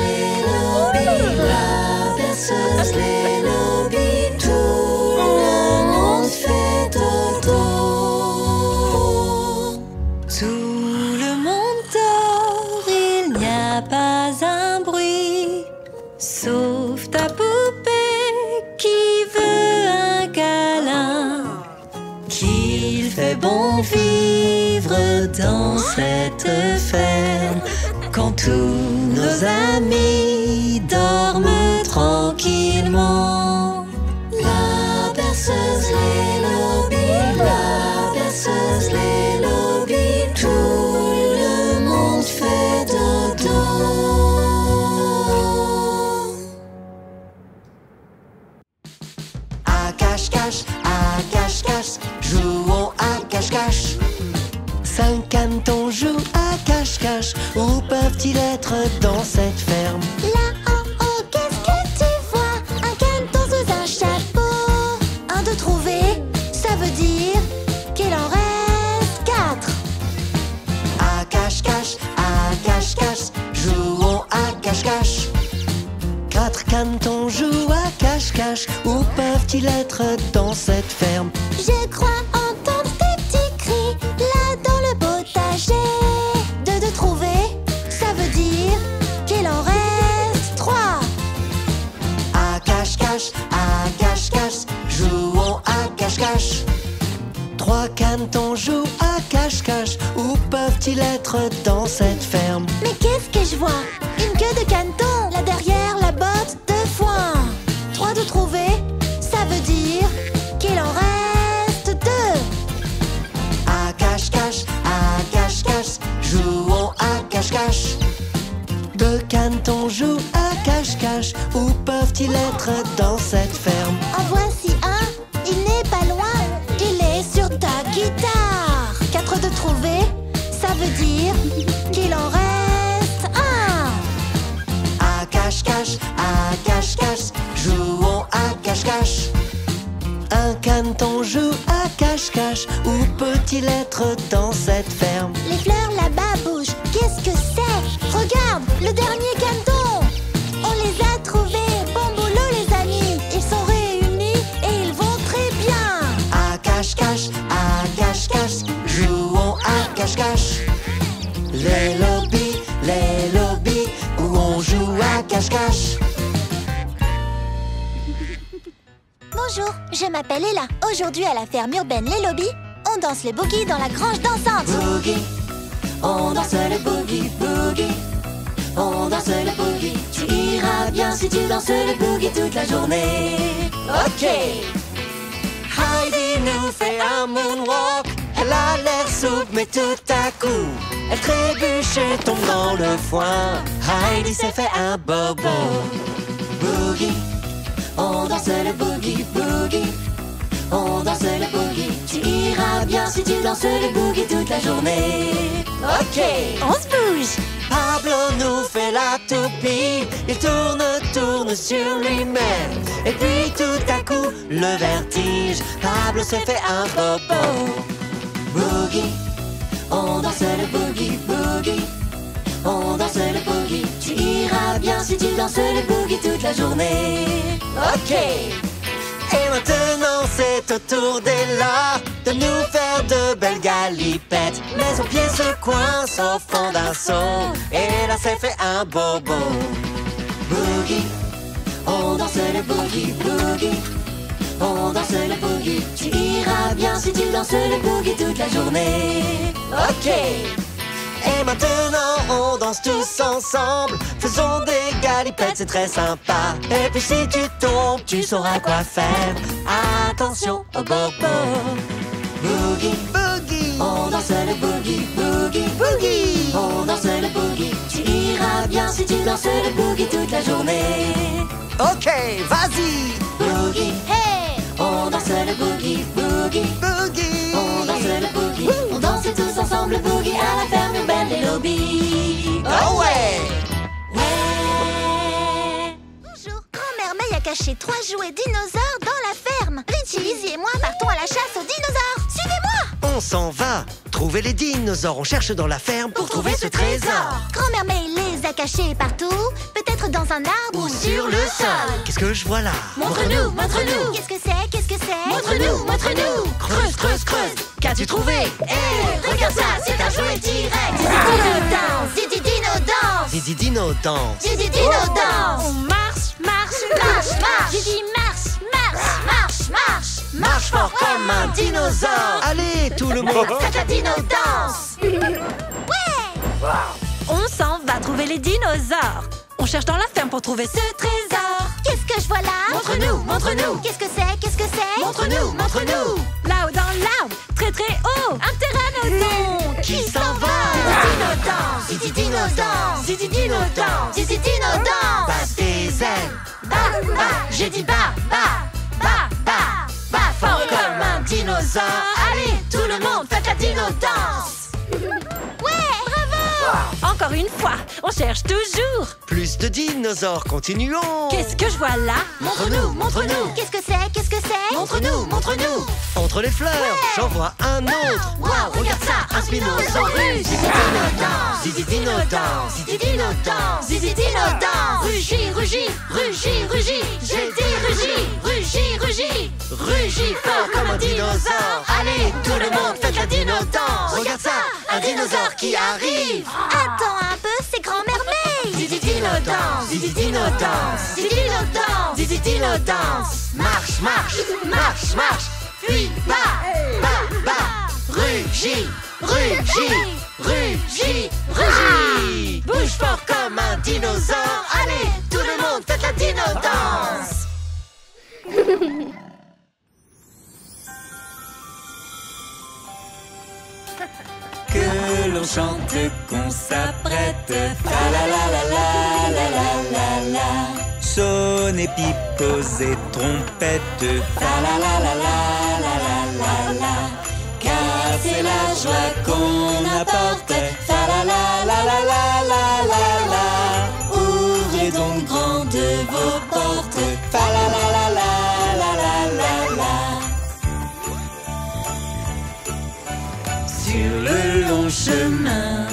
les lobbies, tout le monde fait dodo. Tout le monde dort, il n'y a pas un bruit, sauf ta poupée qui veut un câlin. Qu'il fait bon vivre dans cette ferme quand tous nos amis dorment tranquillement. La berceuse, les lobbies, tout le monde fait dodo. À cache-cache, jouons à cache-cache. 5 canetons jouent à cache-cache. Où peuvent-ils être dans cette ferme? Là en haut, qu'est-ce que tu vois? Un caneton sous un chapeau. Un de trouvé, ça veut dire qu'il en reste 4. À cache-cache, jouons à cache-cache. 4 canetons jouent à cache-cache. Où peuvent-ils être dans cette ferme? Je crois entendre tes petits cris là dans le potager. 2 de trouvé, ça veut dire qu'il en reste 3. À cache-cache, jouons à cache-cache. 3 canetons jouent à cache-cache. Où peuvent-ils être dans cette ferme? Mais qu'est-ce que je vois? Une queue de caneton, là derrière la botte de foin. 3 de trouvé, ça veut dire qu'il en reste 2. À cache-cache, jouons à cache-cache. 2 canetons jouent à cache-cache. Où peuvent-ils être dans cette ferme? En voici un, il n'est pas loin, il est sur ta guitare. 4 de trouvé, ça veut dire qu'il en reste 1. À cache-cache, jouons à cache-cache. 1 caneton joue à cache-cache. Où peut-il être dans cette ferme? Les fleurs là-bas bougent, qu'est-ce que c'est? Regarde, le dernier caneton. On les a trouvés, bon boulot les amis. Ils sont réunis et ils vont très bien. À cache-cache, jouons à cache-cache. Les lobbies, où on joue à cache-cache. Bonjour, je m'appelle Ella. Aujourd'hui à la ferme urbaine Les Lobbies, on danse le boogie dans la grange dansante. Boogie, on danse le boogie, on danse le boogie. Tu iras bien si tu danses le boogie toute la journée. Ok. Heidi nous fait un moonwalk. Elle a l'air souple mais tout à coup elle trébuche et tombe dans le foin. Heidi s'est fait un bobo. Boogie, on danse le boogie, on danse le boogie. Tu iras bien si tu danses le boogie toute la journée. Ok, On se bouge. Pablo nous fait la toupie. Il tourne sur lui-même. Et puis tout à coup, le vertige. Pablo s'est fait un bobo. boogie, on danse le boogie, boogie. On danse le boogie. Tu iras bien si tu danses le boogie toute la journée. Ok, Et maintenant c'est au tour d'Ella de nous faire de belles galipettes. Mais son pied se coince au fond d'un seau. Et là s'est fait un bobo. boogie, on danse le boogie, boogie. On danse le boogie. Tu iras bien si tu danses le boogie toute la journée. Ok, Et maintenant on danse tous ensemble. Faisons des galipettes, c'est très sympa. Et puis si tu tombes, tu sauras quoi faire. Attention au bobo. boogie, Boogie, on danse le boogie, boogie. boogie. On danse le boogie. Tu iras bien si tu danses le boogie toute la journée. Ok, vas-y. Boogie, Hey! on danse le boogie, boogie. Boogie. On danse le boogie. On danse tous ensemble le boogie à la ferme urbaine des lobbies. Oh ouais. Ouais. Bonjour. Grand-mère May a caché 3 jouets dinosaures dans la ferme. Richie, Lizzie et moi partons à la chasse aux dinosaures. Suivez-moi! On s'en va. Trouver les dinosaures. On cherche dans la ferme pour trouver ce trésor. Grand-mère May les a cachés partout. Peut-être dans un arbre ou sur le sol. Qu'est-ce que je vois là? Montre-nous, montre-nous. Qu'est-ce que c'est? Qu'est-ce que c'est? Montre-nous, montre-nous. Creuse, creuse, creuse. Qu'as-tu trouvé? Hé, regarde ça, c'est un jouet direct. Didi Dino danse! Didi Dino danse. Didi Dino danse! On marche, marche, Marche, marche! Didi marche, marche. Marche, marche! Marche fort comme un dinosaure. Allez, tout le monde. Faites la dino danse. Ouais! On s'en va trouver les dinosaures. On cherche dans la ferme pour trouver ce trésor. Qu'est-ce que je vois là? Montre-nous, montre-nous. Qu'est-ce que c'est? Qu'est-ce que c'est? Montre-nous, montre-nous. Là-haut dans l'arbre, très très haut, un pteranodon Qui s'en va? Didi Dino danse. Didi Dino danse. Didi Dino danse! Passe tes ailes. Bah, bah, j'ai dit bah, bah, bah, bah, bah, fort comme un dinosaure. Allez, tout le monde, faites la dino danse. Ouais! Bravo! Encore une fois, on cherche toujours. Plus de dinosaures, continuons. Qu'est-ce que je vois là? Montre-nous, montre-nous. Qu'est-ce que c'est? Qu'est-ce que c'est? Montre-nous, montre-nous. Entre les fleurs, j'en vois un autre. Waouh, regarde ça, un spinosaurus. Didi Dino danse. Didi Dino danse. Didi Dino danse. Rugis, rugis, rugis, rugis. J'ai dit rugis, rugis, rugis. Rugis fort comme un dinosaure. Allez, tout le monde, faites la dino danse. Regarde ça, un dinosaure qui arrive. Attends un peu, c'est grand-mère May! Didi Dino danse. Didi Dino danse. Didi Dino danse. Didi Dino danse. Marche, marche, marche, marche. Puis bas, bas, bas. Rugis, rugis, rugis, rugis. Bouge fort comme un dinosaure. Allez, tout le monde, faites la dino danse. Que l'on chante, qu'on s'apprête. Fa la la la la la la la la. Sonnez pipos et trompettes. Fa la la la la la la la la. Car c'est la joie qu'on apporte. Fa la la la la la la la la. Ouvrez donc grandes vos portes. Fa la la la la la la la la. Sur le long chemin,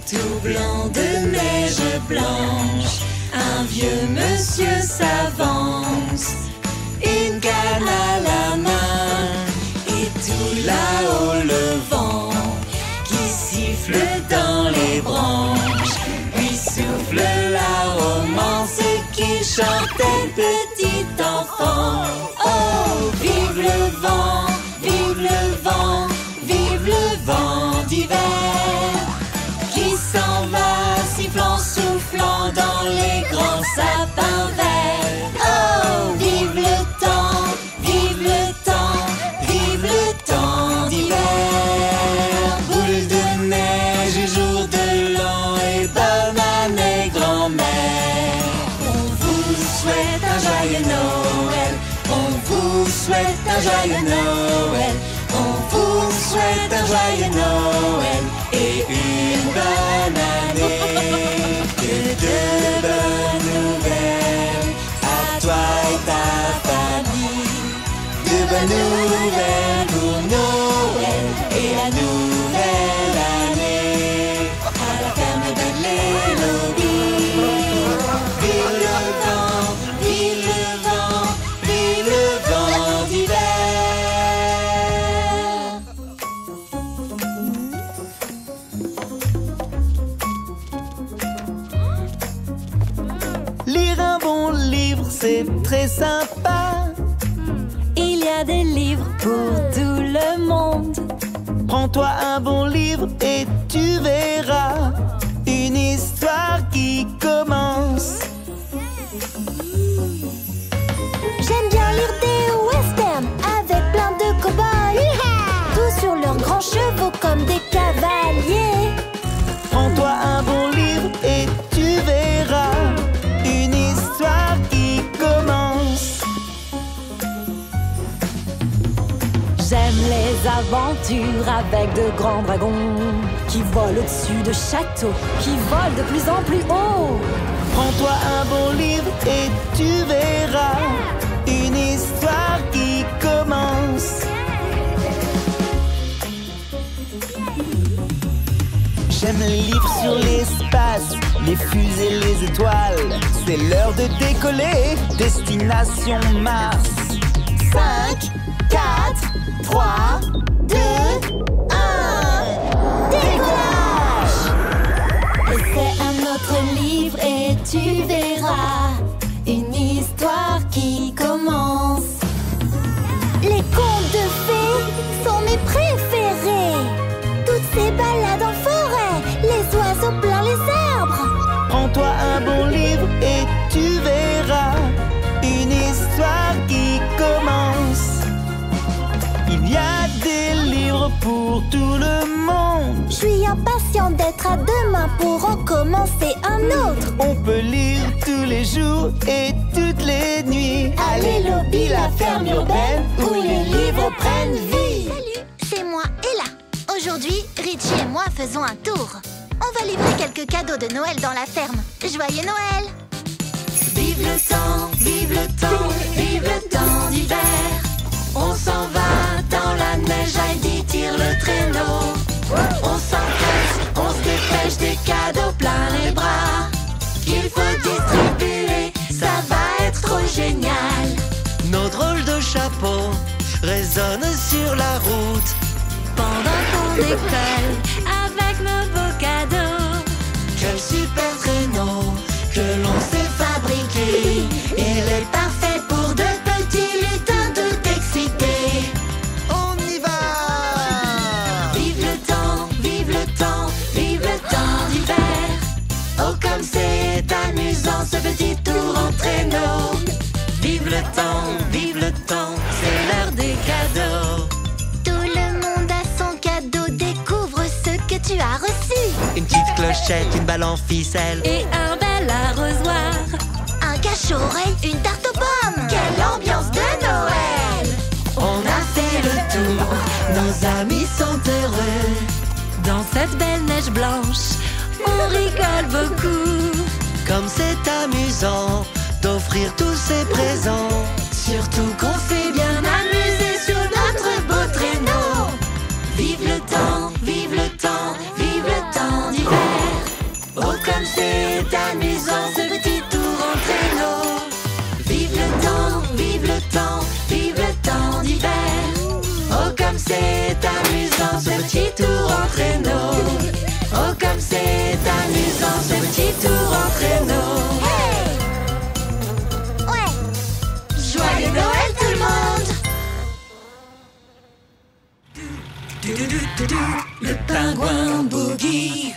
tout blanc de neige blanche, un vieux monsieur s'avance, une canne à la main, et tout là-haut le vent qui siffle dans les branches, lui souffle la romance qui chantait petit enfant. Oh, vive le vent, vive le vent. Vive le vent d'hiver qui s'en va sifflant, soufflant dans les grands sapins verts. Oh, vive le temps, vive le temps, vive le temps d'hiver. Boule de neige et jour de l'an et bonne année grand-mère. On vous souhaite un joyeux Noël, on vous souhaite un joyeux Noël. On souhaite un joyeux Noël et une bonne année. Que de bonnes nouvelles à toi et ta famille. De bonnes nouvelles pour Noël et la nouvelle année. À la ferme de l'Élodie. Vive le vent, vive le vent, vive le vent d'hiver. Lire un bon livre, c'est très sympa. Il y a des livres pour tout le monde. Prends-toi un bon livre et tu verras une histoire qui commence. J'aime bien lire des westerns avec plein de cow-boys. Tous sur leurs grands chevaux comme des cavaliers. Prends-toi un bon livre et tu verras une histoire qui commence. J'aime les aventures avec de grands dragons qui volent au-dessus de châteaux, qui volent de plus en plus haut. Prends-toi un bon livre et tu verras une histoire qui commence. J'aime les livres sur l'espace, les fusées, les étoiles. C'est l'heure de décoller, destination Mars. 5, 4, 3, 2, 1. Décollage! Essaie un autre livre et tu verras une histoire qui commence. Les contes de fées sont mes préférés. Toutes ces balades en forêt, les oiseaux plein les arbres. Prends-toi un bon livre et tu verras une histoire qui commence. Il y a des livres pour tout le monde. Je suis impatient d'être à demain pour en commencer un autre. On peut lire tous les jours et toutes les nuits. Allez, Lobby, la ferme urbaine où les livres prennent vie. Salut, c'est moi, Ella. Aujourd'hui, Richie et moi faisons un tour. On va livrer quelques cadeaux de Noël dans la ferme. Joyeux Noël! Vive le temps, vive le temps, vive le temps d'hiver. On s'en va dans la neige, Heidi tire le traîneau. On s'empresse, on se dépêche, des cadeaux plein les bras qu'il faut distribuer, ça va être trop génial. Nos drôles de chapeaux résonnent sur la route. Pendant qu'on décolle avec nos beaux cadeaux. Quel super traîneau que l'on s'est fabriqué. Il est parfait pour de petits lutins tout excités. On y va! Vive le temps, vive le temps, vive le temps d'hiver. Oh comme c'est amusant ce petit tour en traîneau. Vive le temps, c'est l'heure des cadeaux. Tout le monde a son cadeau, découvre ce que tu as reçu. Une petite clochette, une balle en ficelle. Et un bel arrosoir. Un cache-oreille, une tarte aux pommes. Quelle ambiance de Noël! On a fait le tour, nos amis sont heureux. Dans cette belle neige blanche, on rigole beaucoup. Comme c'est amusant d'offrir tous ces présents. Surtout qu'on s'est bien amusé sur notre beau traîneau. Vive le temps, vive le temps, vive le temps d'hiver. Oh comme c'est amusant ce petit tour en traîneau. Vive le temps, vive le temps, vive le temps d'hiver. Oh comme c'est amusant ce petit tour en traîneau. Oh comme c'est amusant ce petit tour en traîneau. Hey! Ouais! Joyeux Noël tout le monde! Le pingouin boogie.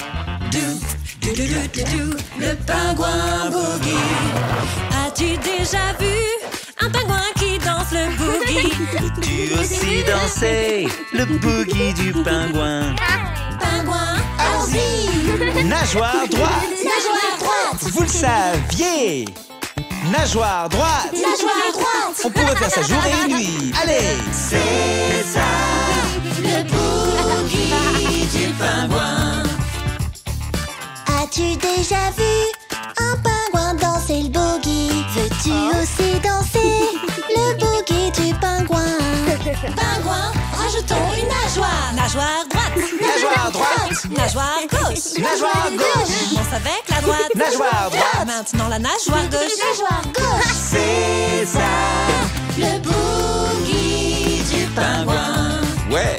Le pingouin boogie. As-tu déjà vu un pingouin qui danse le boogie? Tu aussi danser le boogie du pingouin. Pingouin, allons-y! Nageoire droite, Nageoire droite! vous le saviez. Nageoire droite, Nageoire droite! on pourrait faire ça jour et nuit. Allez, C'est ça, le boogie. pingouin. As-tu déjà vu un pingouin danser le boogie? Veux-tu aussi danser le boogie du pingouin? Pingouin, rajoutons une nageoire. Nageoire droite. Nageoire droite. Nageoire gauche. Nageoire gauche. On commence avec la droite. Nageoire droite. Maintenant la nageoire gauche. Nageoire gauche. C'est ça. Le boogie du pingouin. Ouais.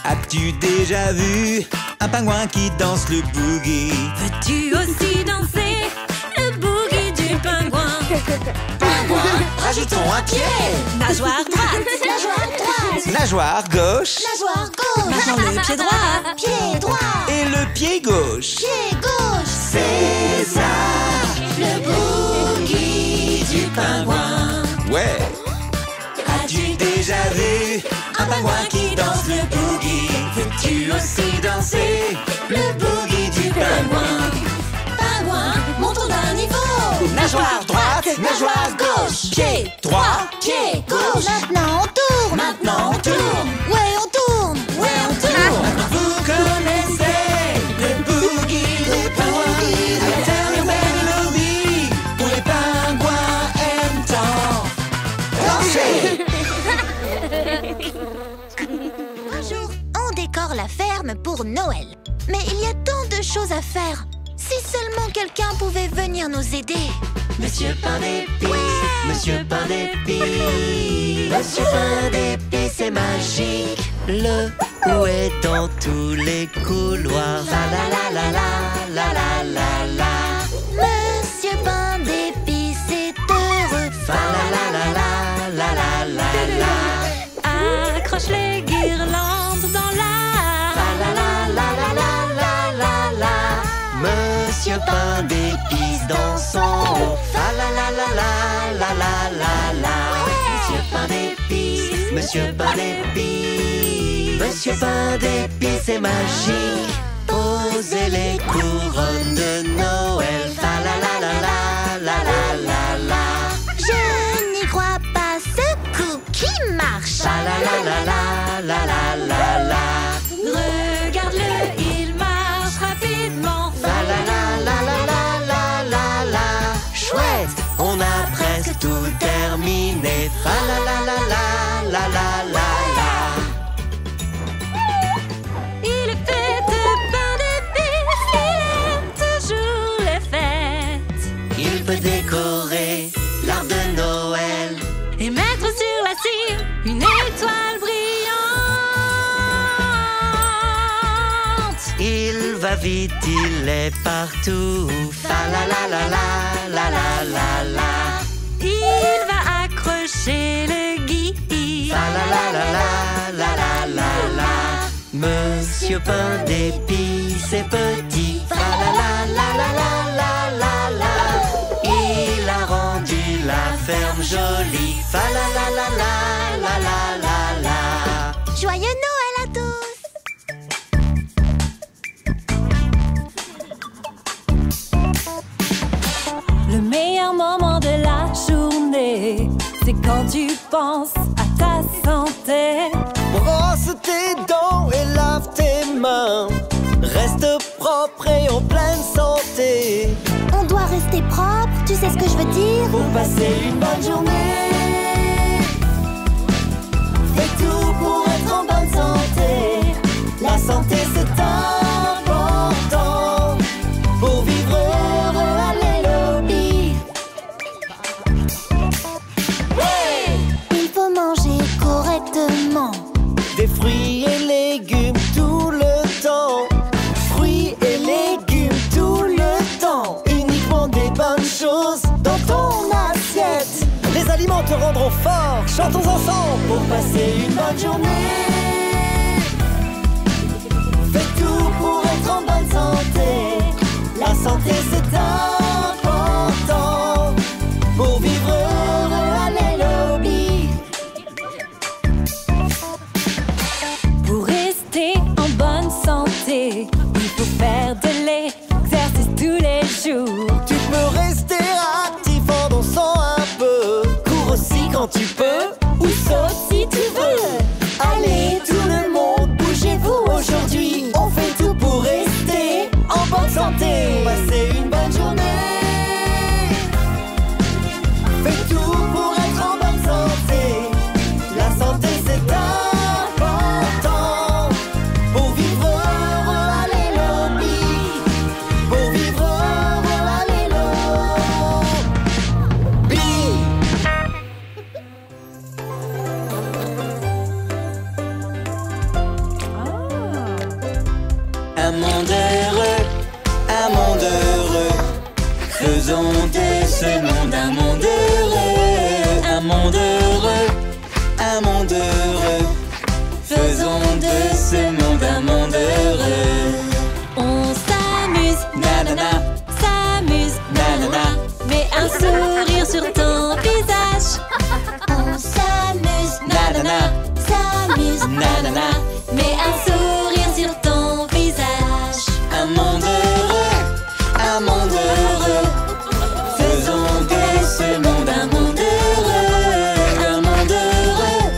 As-tu déjà vu un pingouin qui danse le boogie? Veux-tu aussi danser le boogie du pingouin? Pingouin, rajoutons un pied. Nageoire droite. Nageoire droite. Nageoire gauche. Nageoire gauche. Maintenant le pied droit. Pied droit. Et le pied gauche. Pied gauche. C'est ça. Le boogie du pingouin. Ouais. As-tu déjà vu un pingouin qui danse le boogie? Veux-tu aussi danser le boogie du pingouin? Pingouin, montons d'un niveau. Nageoire droite. Nageoire gauche. Pied Droit. pied gauche. Maintenant on tourne. Maintenant on tourne. Ouais, on tourne. Ouais, on tourne. Vous connaissez le boogie du pingouin? À la terre urbaine lobby, où les pingouins aiment tant danser. Un jour, on décore la ferme pour Noël. Mais il y a tant de choses à faire. Si seulement quelqu'un pouvait venir nous aider. Monsieur Pain d'épices, Monsieur Pain d'épices, Monsieur Pain d'épices, c'est magique. Le ou est dans tous les couloirs. La la la la la la la la. Monsieur Pain d'épices est heureux. Fa la la la la la la la. Accroche les guirlandes dans la. Fa la la la la la la la la. Monsieur Pain d'épices dans son haut. Fa la la la la la la la la. Monsieur Pain d'épices, Monsieur Pain d'épices, Monsieur Pain d'épices, c'est magique. Posez les couronnes de Noël. Fa la la la la la la la la. Je n'y crois pas, ce cookie marche. Fa la la la la la la la la. Regarde-le, il marche rapidement. Fa la la la la la la la la. Chouette, on a presque tout terminé. Fa la la la la la la la la. Il est fait de pain d'épices, il aime toujours les fêtes. Il peut décorer l'arbre de Noël. Et mettre sur la cime une étoile brillante. Il va vite, il est partout. Fa la la la la la la la la. Il va accrocher le guide. Fa la la la la la la la la. Monsieur Pain d'épices est petit. Fa la la la la la la la la. Il a rendu la ferme jolie. Fa la la la la la la la la. Joyeux Noël à tous. Le meilleur moment de la journée, c'est quand tu penses à ta santé. Brosse tes dents et lave tes mains. Reste propre et en pleine santé. On doit rester propre, tu sais ce que je veux dire? Pour passer une bonne journée. Fais tout pour être en bonne santé. La santé c'est important. Pour vivre heureux, allez lobby. Il faut manger correctement. Des fruits et légumes tout le temps. Fruits et légumes tout le temps. Uniquement des bonnes choses dans ton assiette. Les aliments te rendront fort. Chantons ensemble pour passer une bonne journée. Fais tout pour être en bonne santé. La santé c'est important. Pour vivre heureux, allez lobby. Pour rester en bonne santé, il faut faire de l'exercice tous les jours. Tu peux rester actif en dansant un peu. Cours aussi quand tu peux, ou saute si tu veux. Allez tout le monde, bougez-vous aujourd'hui. On fait Faisons de ce monde un monde heureux, un monde heureux, un monde heureux. Faisons de ce monde un monde heureux. On s'amuse, Nanana, s'amuse, nanana. mets un sourire sur ton visage. On s'amuse, Nanana, s'amuse, nanana. Mets un sourire sur ton visage. Un monde heureux, un monde heureux. Faisons de ce monde un monde heureux, un monde heureux,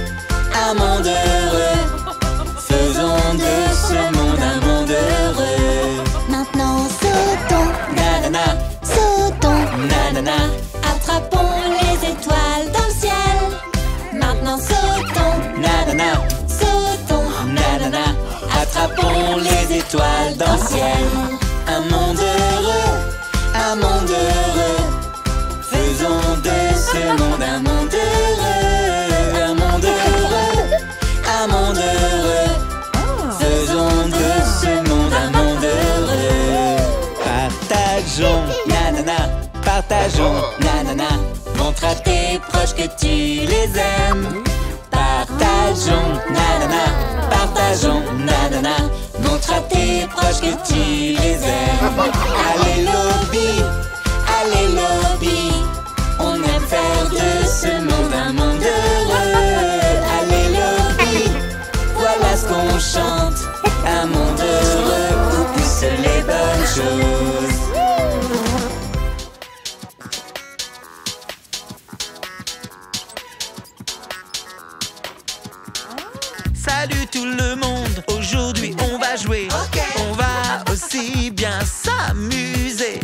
un monde heureux. Faisons de ce monde un monde heureux. Maintenant sautons, Nanana, sautons, nanana. Attrapons les étoiles dans le ciel. Maintenant sautons, Nanana, sautons, nanana. Attrapons les étoiles dans le ciel. Un monde heureux, un monde heureux. Faisons de ce monde un monde heureux, un monde heureux, un monde heureux. Faisons de ce monde un monde heureux. Partageons, nanana, partageons, nanana. Montre à tes proches que tu les aimes. Partageons, nanana, partageons, nanana. Montre à tes proches que tu les aimes. Allez lobby, allez lobby. On aime faire de ce monde un monde heureux. Allez lobby, voilà ce qu'on chante. Un monde heureux où poussent les bonnes choses. Salut tout le monde, aujourd'hui on va jouer. On va aussi bien s'amuser.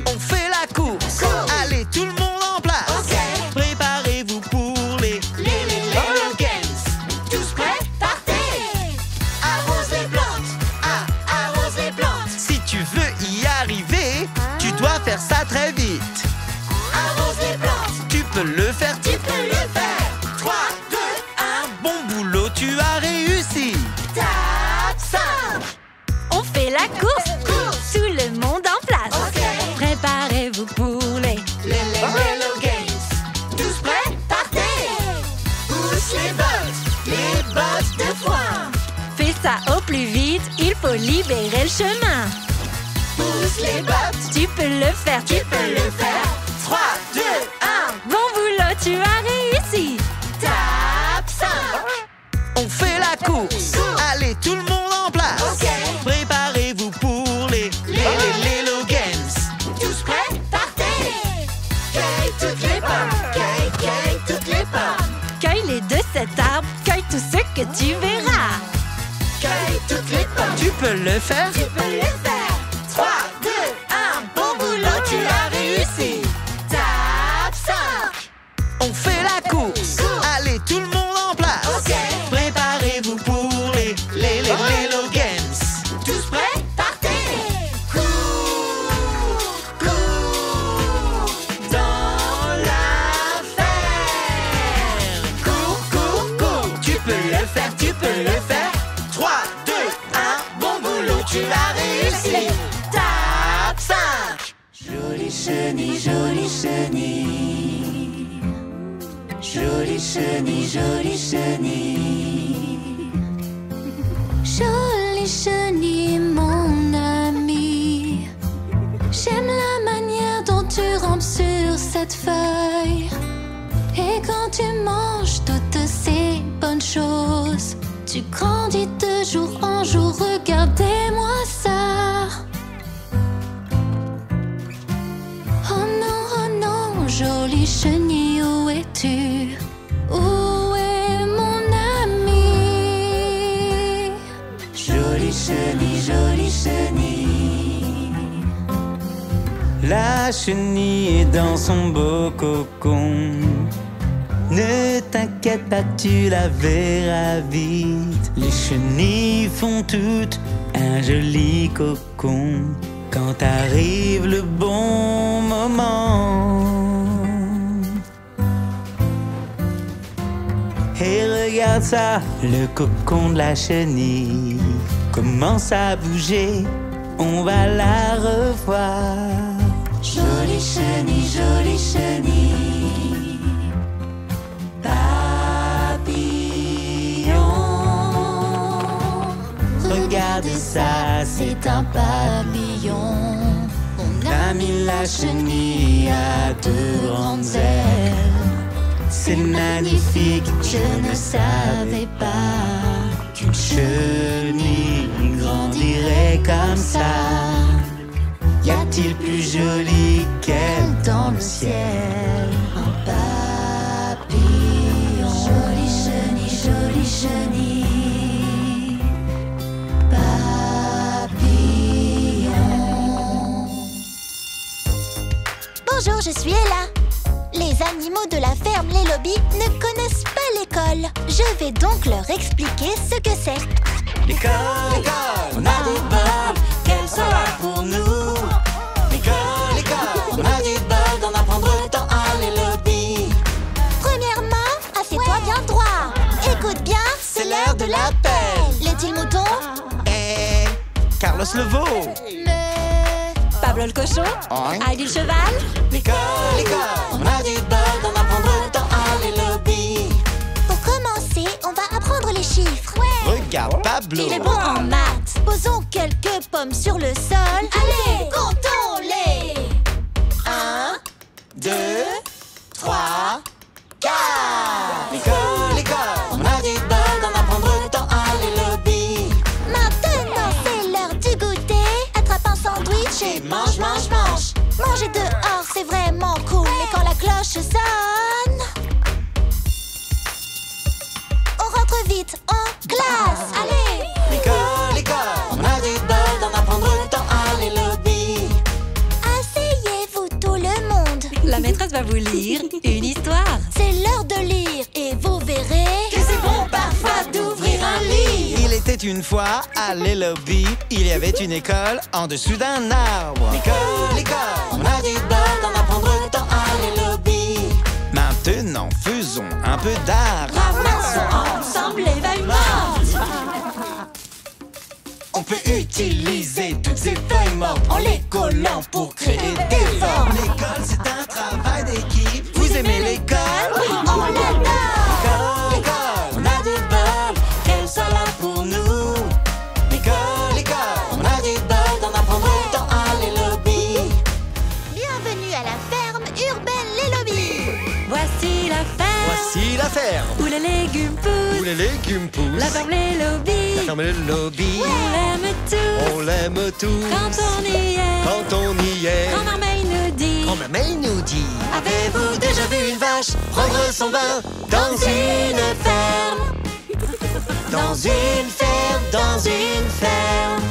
On fait la course, allez tout le monde en place. Préparez-vous pour les games. Tous prêts? Partez! Arrose les plantes, arrose les plantes. Si tu veux y arriver, tu dois faire ça très vite. Arrose les plantes, Tu peux le faire, tu peux le faire. 3, 2, 1, bon boulot, tu as réussi. tape 5. on fait la course. Course. Tout le monde en place. Préparez-vous pour les Les games. Tous prêts? Partez! Pousse les bottes de foin. Fais ça au plus vite, il faut libérer le chemin. Pousse les bottes, Tu peux le faire, tu peux le faire. 3, 2, 1, Bon boulot, tu as réussi. tape 5. On fait la course, allez tout le monde en place. Préparez-vous pour les games. Tous prêts? Partez! Cueille toutes les pommes, cueille toutes les pommes. Cueille les de cet arbre, cueille tout ce que tu verras. Cueille toutes les pommes, Tu peux le faire, tu peux le faire. 3, 2, 1, bon boulot, tu as réussi. Tape 5. on fait la course, allez tout le monde en place. Préparez-vous pour les games. Tous prêts? Partez! Cours, cours dans la ferme. Cours, cours, cours, tu peux le faire, tu peux le faire. 3, 2, 1, bon boulot, tu as réussi. Tape 5. Jolie chenille, jolie chenille. Jolie chenille, jolie chenille. Jolie chenille, mon ami. J'aime la manière dont tu rampes sur cette feuille. Et quand tu manges toutes ces bonnes choses, tu grandis de jour en jour. Regardez-moi ça. Oh non, jolie chenille, où es-tu? Où est mon ami? Jolie chenille, jolie chenille. La chenille est dans son beau cocon. Ne t'inquiète pas, tu la verras vite. Les chenilles font toutes un joli cocon quand arrive le bon moment. Et regarde ça, le cocon de la chenille commence à bouger, on va la revoir. Jolie chenille, jolie chenille. Papillon. Regarde ça, c'est un papillon. On a mis la chenille à deux grandes ailes. C'est magnifique, je ne savais pas qu'une chenille grandirait comme ça. Y a-t-il plus joli qu'elle dans le ciel? Un papillon. Jolie chenille, jolie chenille. Papillon. Bonjour, je suis Ella. Les animaux de la ferme Les Lobbies ne connaissent pas l'école. Je vais donc leur expliquer ce que c'est. L'école, on a du bol, qu'elle soit là pour nous. L'école, on a du bol d'en apprendre tant à Les Lobbies. Premièrement, assieds-toi bien droit. Écoute bien, C'est l'heure de l'appel. L'est-il mouton? Carlos le veau. Pablo le cochon? Ouais. Heidi le cheval? L'école, on a du bol d'en apprendre tant à Les Lobbies. Pour commencer, on va apprendre les chiffres. Regarde Pablo. Il est bon en maths. Posons quelques pommes sur le sol. Allez, comptons-les. 1, 2, 3, 4. L'école, on a du bol d'en apprendre tant à Les Lobbies. Maintenant, c'est l'heure du goûter. Attrape un sandwich et mange, mange, mange. Manger dehors, c'est vraiment cool. Mais quand la cloche sonne, on rentre vite en classe. Allez, L'école, on a du bol d'en apprendre tant à Les Lobbies. asseyez-vous tout le monde. La maîtresse va vous lire une histoire. C'est l'heure de lire et vous verrez Que c'est bon parfois d'ouvrir un livre. Il était une fois à Les Lobbies. Il y avait une école en dessous d'un arbre. L'école, on a du bol d'en apprendre tant à Les Lobbies. Maintenant, faisons un peu d'art. Ramassons ensemble les feuilles mortes. On peut utiliser toutes ces feuilles mortes en les collant pour créer des formes. L'école, c'est un travail d'équipe. Vous aimez l'école? oui, on l'adore. L'école, on a du bol, qu'elle soit là pour nous. L'école, on a du bol d'en apprendre tant à Les Lobbies. Bienvenue à la ferme urbaine Les Lobbies. Voici la ferme Voici la ferme où les légumes poussent. où les légumes poussent. La ferme Les Lobbies. La ferme Les Lobbies. On l'aime tous. On l'aime tous. Quand on y est. Quand on y est. Grand-mère May nous dit. Grand-mère May nous dit. Avez-vous déjà vu une vache prendre son bain dans une ferme? Dans une ferme, dans une ferme.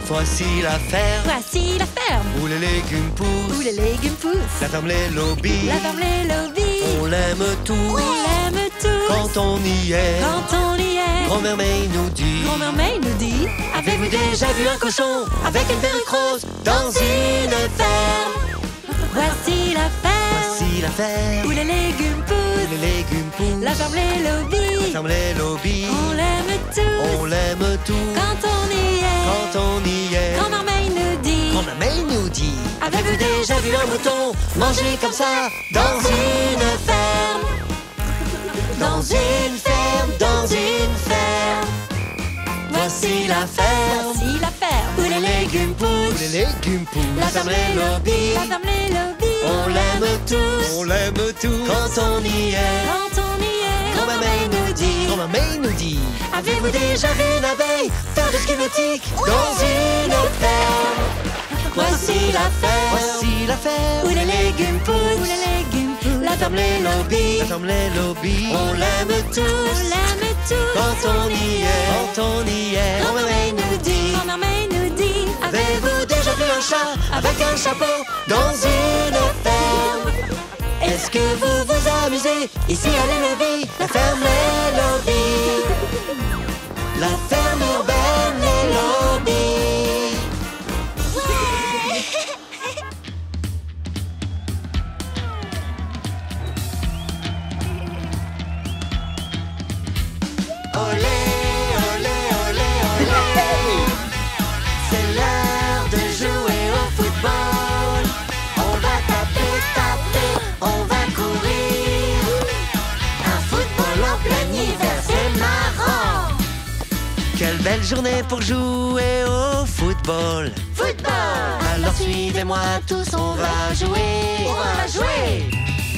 Voici la ferme Voici la ferme où les légumes poussent. où les légumes poussent. La ferme Les Lobbies. La ferme Les Lobbies. On l'aime tous. On l'aime tous. Quand on y est. Quand on y est. Grand-mère May nous dit. Grand-mère May nous dit. Avez-vous déjà vu un cochon avec une perruque rose dans une ferme? Voici la ferme Voici la ferme où les légumes où poussent. les légumes poussent. La ferme Les La Lobbies. ferme Les Lobbies. On l'aime tous. On l'aime tous. Quand on y est. Quand on y est. Grand-mère May nous dit. Grand-mère May nous dit. Avez-vous déjà vu un mouton manger comme ça dans une ferme? Dans une ferme, dans une ferme. Voici la ferme Voici la ferme où les légumes Où poussent. les légumes poussent. La ferme Les Lobbies. La ferme Les Lobbies. On l'aime tous On l'aime tous. quand on y est. Quand on y est. Grand-mère May nous dit. Grand-mère May nous dit. Avez-vous déjà vu une abeille faire du ski nautique dans une ferme? Voici la ferme Voici la ferme où les légumes Où poussent. les légumes poussent. La ferme Les Lobbies. La ferme Les Lobbies. On l'aime On tous l'aime tous. quand on y est. Quand on y est. Grand-mère May nous dit. Grand-mère May nous dit. Avez-vous déjà vu un chat avec un chapeau dans une ferme? Est-ce que vous vous amusez ici à Les Lobbies? La ferme Les Lobbies. La ferme urbaine Les Lobbies. Olé, olé, olé, olé. C'est l'heure de jouer au football. belle journée pour jouer au football. Football! Alors suivez-moi tous, on va jouer. On va jouer!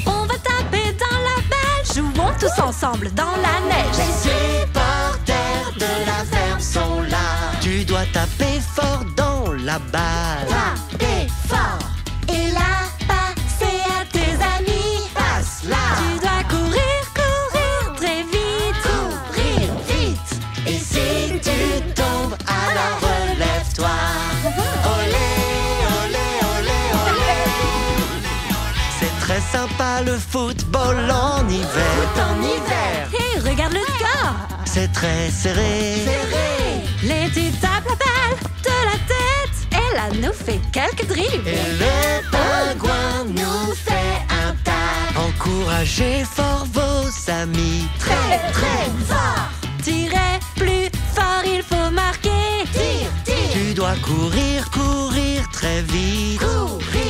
On va taper dans la balle, jouons tous ensemble dans la neige. Les supporters de la ferme sont là. Tu dois taper fort dans la balle. Taper fort! Et là, passer à tes amis. Passe là. Tu dois courir, courir très vite. Courir vite! Et si tu tombes, alors relève-toi. Olé, olé, olé, olé. C'est très sympa le football en hiver. En hiver! Et regarde le score. C'est très serré. Serré! Les tu tapes la balle de la tête. Et là nous fait quelques dribbles. Et le pingouin nous fait un tac. Encouragez fort vos amis. Très très fort! Tirez plus fort, il faut marquer. Tire, tire! Tu dois courir, courir très vite. Courir